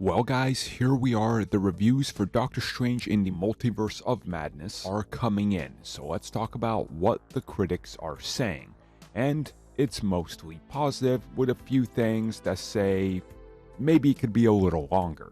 Well guys, here we are. The reviews for Doctor Strange in the Multiverse of Madness are coming in. So let's talk about what the critics are saying. And it's mostly positive, with a few things that say maybe it could be a little longer.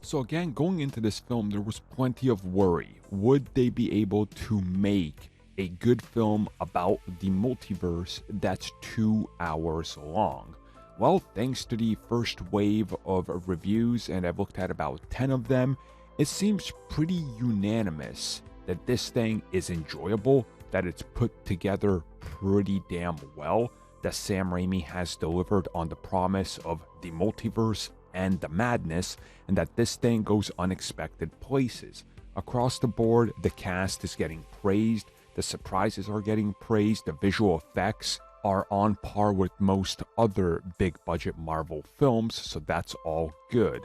So again, going into this film, there was plenty of worry. Would they be able to make a good film about the multiverse that's 2 hours long? Well, thanks to the first wave of reviews, and I've looked at about 10 of them, it seems pretty unanimous that this thing is enjoyable, that it's put together pretty damn well, that Sam Raimi has delivered on the promise of the multiverse and the madness, and that this thing goes unexpected places. Across the board, the cast is getting praised, the surprises are getting praised, the visual effects are on par with most other big budget Marvel films, so that's all good.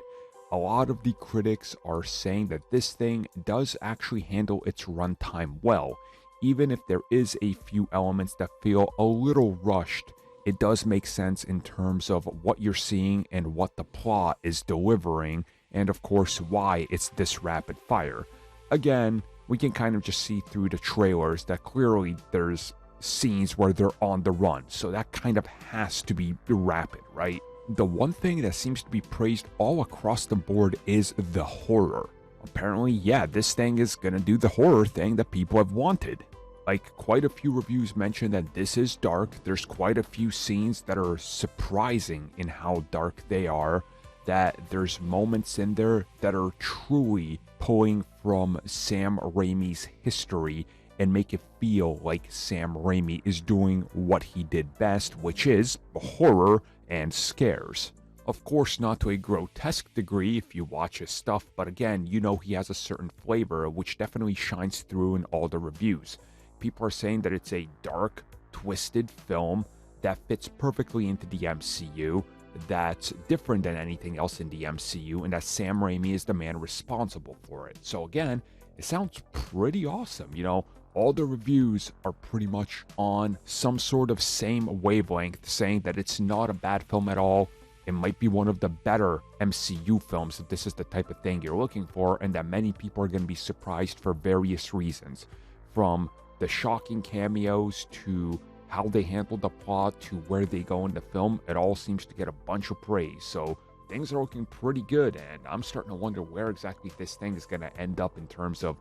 A lot of the critics are saying that this thing does actually handle its runtime well. Even if there is a few elements that feel a little rushed, it does make sense in terms of what you're seeing and what the plot is delivering, and of course why it's this rapid fire. Again, we can kind of just see through the trailers that clearly there's scenes where they're on the run, so that kind of has to be rapid, right? The one thing that seems to be praised all across the board is the horror. Apparently, yeah, this thing is gonna do the horror thing that people have wanted. Like, quite a few reviews mention that this is dark. There's quite a few scenes that are surprising in how dark they are, that there's moments in there that are truly pulling from Sam Raimi's history and make it feel like Sam Raimi is doing what he did best, which is horror and scares. Of course, not to a grotesque degree if you watch his stuff, but again, you know he has a certain flavor which definitely shines through in all the reviews. People are saying that it's a dark, twisted film that fits perfectly into the MCU, that's different than anything else in the MCU, and that Sam Raimi is the man responsible for it. So again, it sounds pretty awesome. You know, all the reviews are pretty much on some sort of same wavelength, saying that it's not a bad film at all. It might be one of the better MCU films if this is the type of thing you're looking for, and that many people are going to be surprised for various reasons. From the shocking cameos to how they handle the plot to where they go in the film, it all seems to get a bunch of praise. So things are looking pretty good, and I'm starting to wonder where exactly this thing is going to end up in terms of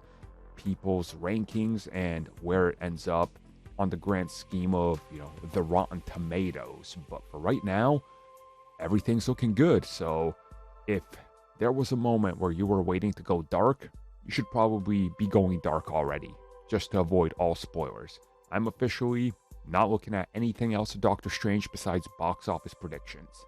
people's rankings and where it ends up on the grand scheme of, you know, the Rotten Tomatoes. But for right now, everything's looking good. So if there was a moment where you were waiting to go dark, you should probably be going dark already, just to avoid all spoilers. I'm officially not looking at anything else of Doctor Strange besides box office predictions.